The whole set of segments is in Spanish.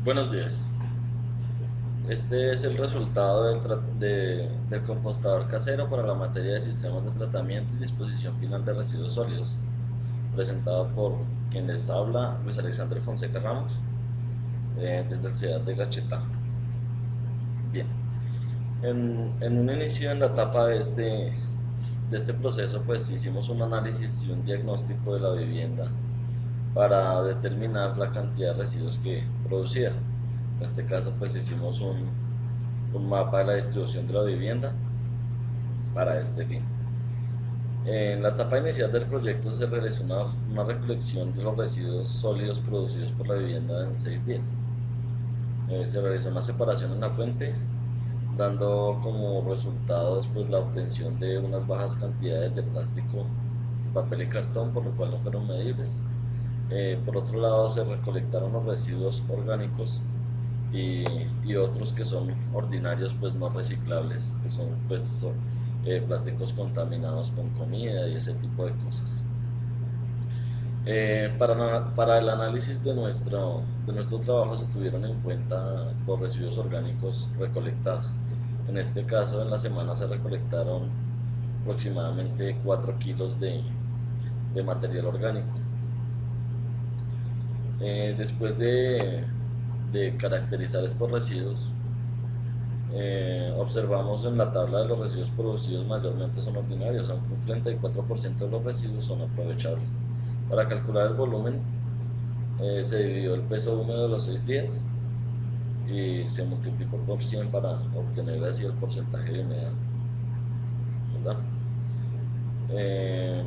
Buenos días. Este es el resultado del compostador casero para la materia de sistemas de tratamiento y disposición final de residuos sólidos, presentado por quien les habla, Luis Alexandre Fonseca Ramos, desde el CEDAT de Gacheta. Bien, en un inicio, en la etapa de este proceso, pues hicimos un análisis y un diagnóstico de la vivienda para determinar la cantidad de residuos que producía. En este caso, pues hicimos un mapa de la distribución de la vivienda para este fin. En la etapa inicial del proyecto se realizó una recolección de los residuos sólidos producidos por la vivienda en 6 días. Se realizó una separación en la fuente, dando como resultado después la obtención de unas bajas cantidades de plástico, papel y cartón, por lo cual no fueron medibles. Por otro lado, se recolectaron los residuos orgánicos y otros que son ordinarios, pues no reciclables, que son plásticos contaminados con comida y ese tipo de cosas. Para el análisis de nuestro trabajo se tuvieron en cuenta los residuos orgánicos recolectados. En este caso, en la semana se recolectaron aproximadamente 4 kilos de material orgánico. Después de caracterizar estos residuos, observamos en la tabla de los residuos producidos mayormente son ordinarios, aunque un 34% de los residuos son aprovechables. Para calcular el volumen, se dividió el peso húmedo de los 6 días y se multiplicó por 100 para obtener así el porcentaje de humedad, ¿verdad? Eh,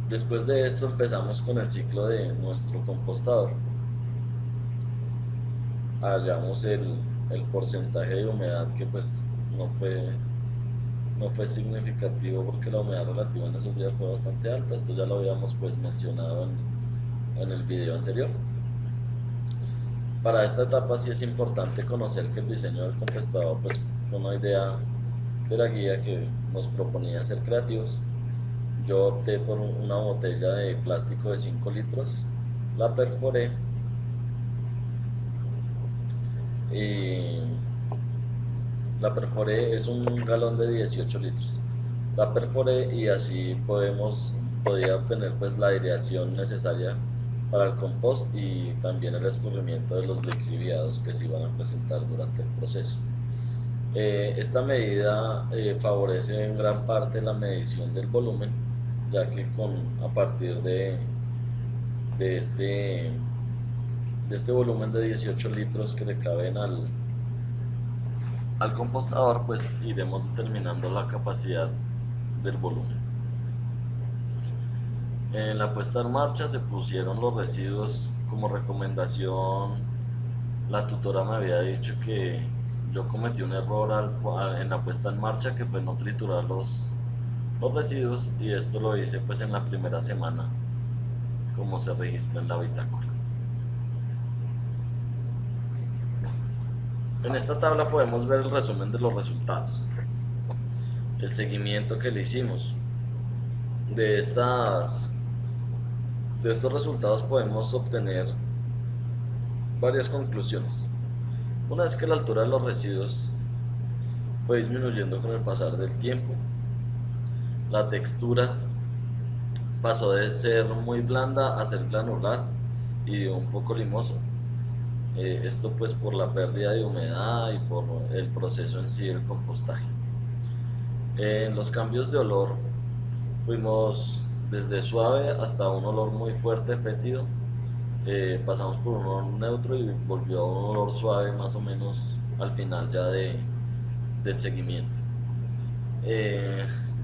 Después de esto empezamos con el ciclo de nuestro compostador. Hallamos el porcentaje de humedad que pues no fue significativo porque la humedad relativa en esos días fue bastante alta. Esto ya lo habíamos pues mencionado en el video anterior. Para esta etapa sí es importante conocer que el diseño del compostador pues fue una idea de la guía que nos proponía ser creativos. Yo opté por una botella de plástico de 5 litros, la perforé y es un galón de 18 litros. La perforé y así podía obtener pues la aireación necesaria para el compost y también el escurrimiento de los lixiviados que se iban a presentar durante el proceso. Esta medida favorece en gran parte la medición del volumen, ya que a partir de este, de este volumen de 18 litros que le caben al compostador, pues iremos determinando la capacidad del volumen. En la puesta en marcha se pusieron los residuos como recomendación. La tutora me había dicho que yo cometí un error en la puesta en marcha, que fue no triturar los residuos, y esto lo hice pues en la primera semana como se registra en la bitácora. En esta tabla podemos ver el resumen de los resultados, el seguimiento que le hicimos. De estos resultados podemos obtener varias conclusiones. Una es que la altura de los residuos fue disminuyendo con el pasar del tiempo. La textura pasó de ser muy blanda a ser granular y un poco limoso. Esto pues por la pérdida de humedad y por el proceso en sí del compostaje. En los cambios de olor fuimos desde suave hasta un olor muy fuerte, fétido. Pasamos por un olor neutro y volvió a un olor suave más o menos al final ya del seguimiento.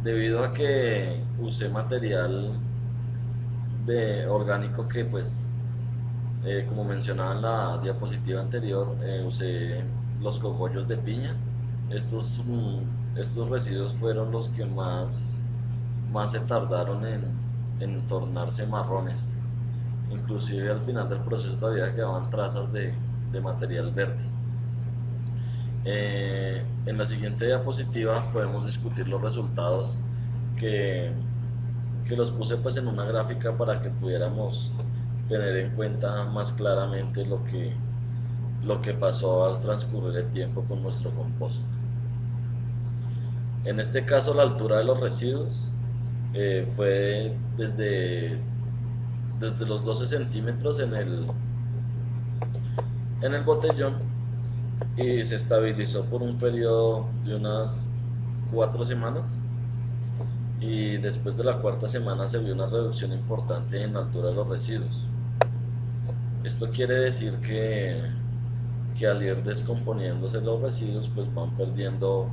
Debido a que usé material orgánico que pues como mencionaba en la diapositiva anterior, usé los cogollos de piña. Estos residuos fueron los que más se tardaron en tornarse marrones. Inclusive al final del proceso todavía quedaban trazas de material verde. En la siguiente diapositiva podemos discutir los resultados que los puse pues en una gráfica para que pudiéramos tener en cuenta más claramente lo que pasó al transcurrir el tiempo con nuestro compost. En este caso, la altura de los residuos fue desde los 12 centímetros en el botellón, y se estabilizó por un periodo de unas 4 semanas, y después de la cuarta semana se vio una reducción importante en la altura de los residuos. Esto quiere decir que al ir descomponiéndose los residuos, pues van perdiendo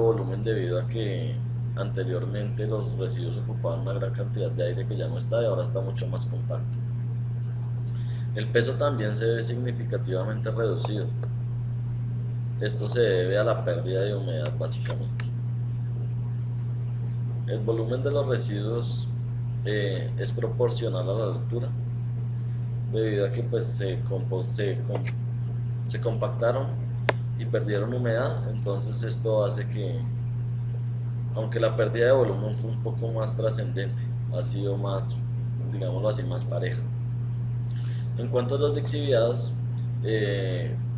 volumen, debido a que anteriormente los residuos ocupaban una gran cantidad de aire que ya no está, y ahora está mucho más compacto. El peso también se ve significativamente reducido. Esto se debe a la pérdida de humedad, básicamente. El volumen de los residuos es proporcional a la altura, debido a que pues se compactaron y perdieron humedad. Entonces esto hace que, aunque la pérdida de volumen fue un poco más trascendente, ha sido más, digámoslo así, más pareja. En cuanto a los lixiviados,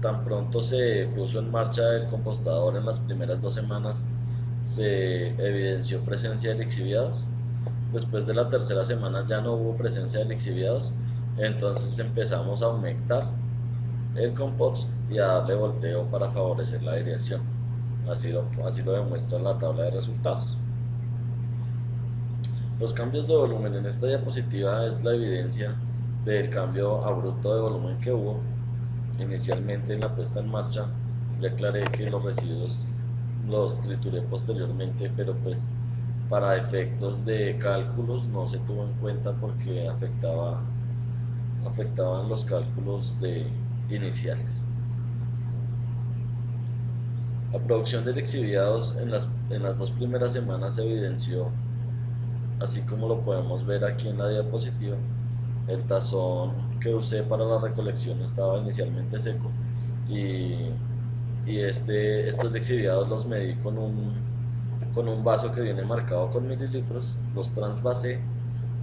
tan pronto se puso en marcha el compostador, en las primeras 2 semanas se evidenció presencia de lixiviados. Después de la tercera semana ya no hubo presencia de lixiviados, entonces empezamos a humectar el compost y a darle volteo para favorecer la aireación. Así lo demuestra la tabla de resultados. Los cambios de volumen en esta diapositiva es la evidencia del cambio abrupto de volumen que hubo inicialmente en la puesta en marcha. Ya aclaré que los residuos los trituré posteriormente, pero pues para efectos de cálculos no se tuvo en cuenta porque afectaban los cálculos iniciales. La producción de lixiviados en las 2 primeras semanas se evidenció, así como lo podemos ver aquí en la diapositiva. El tazón que usé para la recolección estaba inicialmente seco, y estos lixiviados los medí con un vaso que viene marcado con mililitros, los transvasé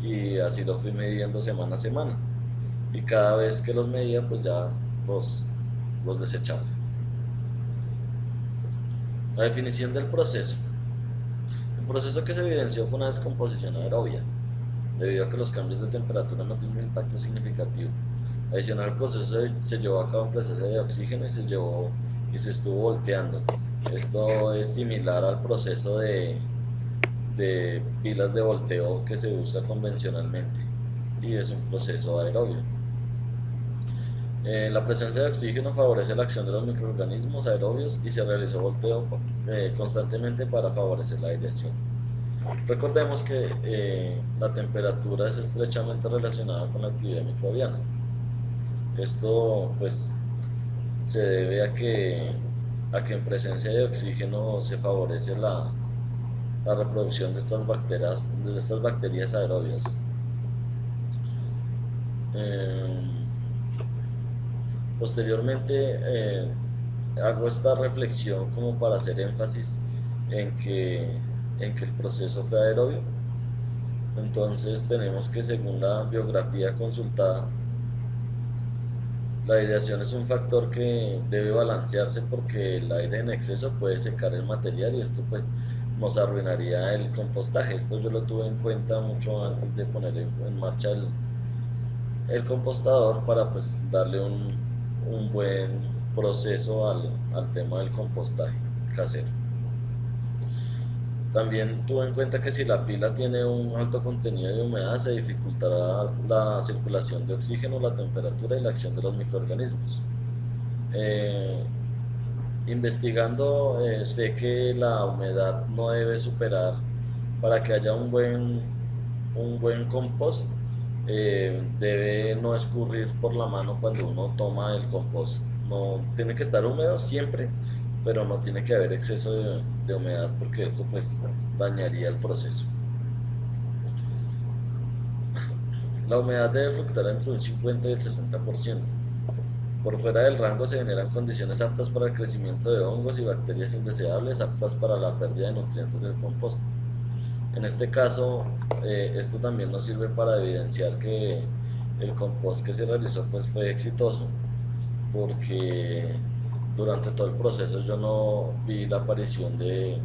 y así lo fui midiendo semana a semana, y cada vez que los medía pues ya los desechaba. La definición del proceso. El proceso que se evidenció fue una descomposición aerobia, debido a que los cambios de temperatura no tienen un impacto significativo. Adicional, el proceso se llevó a cabo en presencia de oxígeno y se estuvo volteando. Esto es similar al proceso de pilas de volteo que se usa convencionalmente, y es un proceso aerobio. La presencia de oxígeno favorece la acción de los microorganismos aerobios, y se realizó volteo constantemente para favorecer la aireación. Recordemos que la temperatura es estrechamente relacionada con la actividad microbiana. Esto pues se debe a que en presencia de oxígeno se favorece la reproducción de estas bacterias aerobias. Posteriormente hago esta reflexión como para hacer énfasis en que el proceso fue aerobio. Entonces tenemos que, según la biografía consultada, la aireación es un factor que debe balancearse, porque el aire en exceso puede secar el material, y esto pues nos arruinaría el compostaje. Esto yo lo tuve en cuenta mucho antes de poner en marcha el compostador, para pues darle un buen proceso al tema del compostaje casero. También tuve en cuenta que si la pila tiene un alto contenido de humedad, se dificultará la circulación de oxígeno, la temperatura y la acción de los microorganismos. Investigando, sé que la humedad no debe superar, para que haya un buen compost, debe no escurrir por la mano cuando uno toma el compost. No tiene que estar húmedo siempre, pero no tiene que haber exceso de humedad, porque esto pues dañaría el proceso. La humedad debe fluctuar entre un 50 y el 60%. Por fuera del rango se generan condiciones aptas para el crecimiento de hongos y bacterias indeseables, aptas para la pérdida de nutrientes del compost. En este caso, esto también nos sirve para evidenciar que el compost que se realizó pues fue exitoso porque durante todo el proceso yo no vi la aparición de,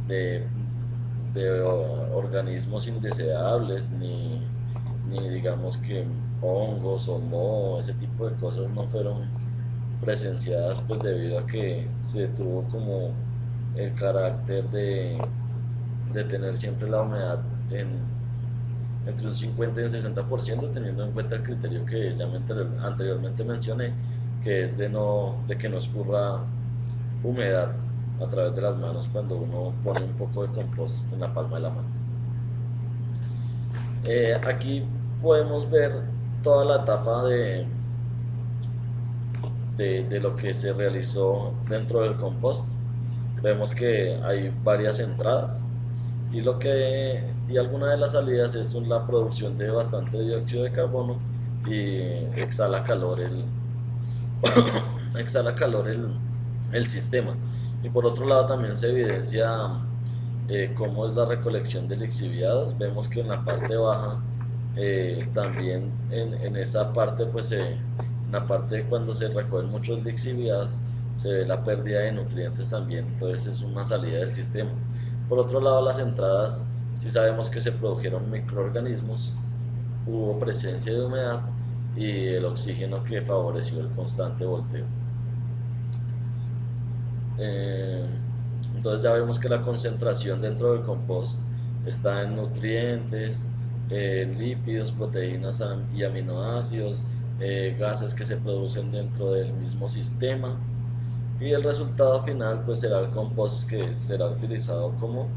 de organismos indeseables ni digamos que hongos o moho, ese tipo de cosas no fueron presenciadas pues debido a que se tuvo como el carácter de tener siempre la humedad entre un 50 y un 60%, teniendo en cuenta el criterio que ya anteriormente mencioné, que es de que no escurra humedad a través de las manos cuando uno pone un poco de compost en la palma de la mano. Aquí podemos ver toda la etapa de lo que se realizó dentro del compost. Vemos que hay varias entradas y alguna de las salidas es la producción de bastante dióxido de carbono y exhala calor exhala calor el sistema. Y por otro lado también se evidencia cómo es la recolección de lixiviados. Vemos que en la parte baja también en esa parte pues en la parte cuando se recogen muchos lixiviados se ve la pérdida de nutrientes también, entonces es una salida del sistema. Por otro lado, las entradas, si sabemos que se produjeron microorganismos, hubo presencia de humedad y el oxígeno que favoreció el constante volteo. Eh, entonces ya vemos que la concentración dentro del compost está en nutrientes, lípidos, proteínas y aminoácidos, gases que se producen dentro del mismo sistema y el resultado final pues será el compost que será utilizado como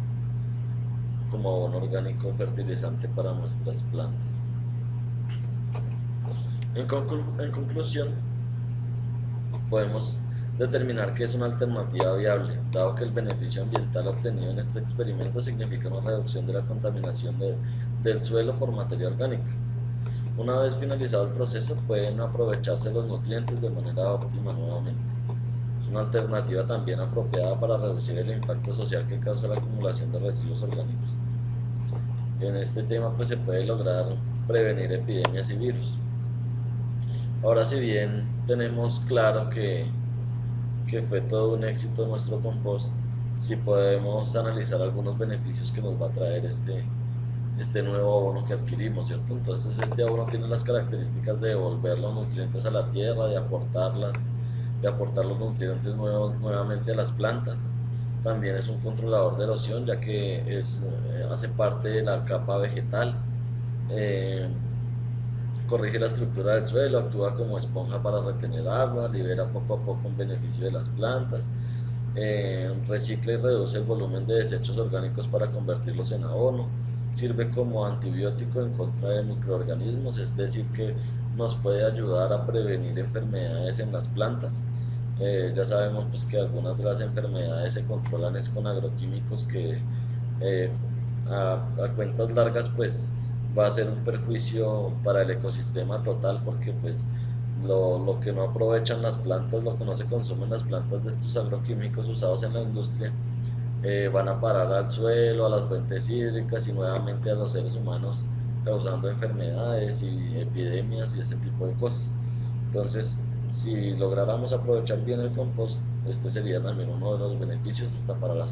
abono orgánico fertilizante para nuestras plantas. En conclusión, podemos determinar que es una alternativa viable, dado que el beneficio ambiental obtenido en este experimento significa una reducción de la contaminación del suelo por materia orgánica. Una vez finalizado el proceso, pueden aprovecharse los nutrientes de manera óptima nuevamente. Es una alternativa también apropiada para reducir el impacto social que causa la acumulación de residuos orgánicos. En este tema pues se puede lograr prevenir epidemias y virus. Ahora, si bien tenemos claro que fue todo un éxito nuestro compost, si podemos analizar algunos beneficios que nos va a traer este nuevo abono que adquirimos, ¿cierto? Entonces este abono tiene las características de devolver los nutrientes a la tierra, de aportar los nutrientes nuevamente a las plantas. También es un controlador de erosión, ya que hace parte de la capa vegetal. Corrige la estructura del suelo, actúa como esponja para retener agua, libera poco a poco en beneficio de las plantas, recicla y reduce el volumen de desechos orgánicos para convertirlos en abono, sirve como antibiótico en contra de microorganismos, es decir que nos puede ayudar a prevenir enfermedades en las plantas. Ya sabemos pues que algunas de las enfermedades se controlan es con agroquímicos que eh, a cuentas largas pues va a ser un perjuicio para el ecosistema total porque pues lo que no aprovechan las plantas, lo que no se consumen las plantas de estos agroquímicos usados en la industria, van a parar al suelo, a las fuentes hídricas y nuevamente a los seres humanos causando enfermedades y epidemias y ese tipo de cosas. Entonces, si lográramos aprovechar bien el compost, este sería también uno de los beneficios hasta para la salud.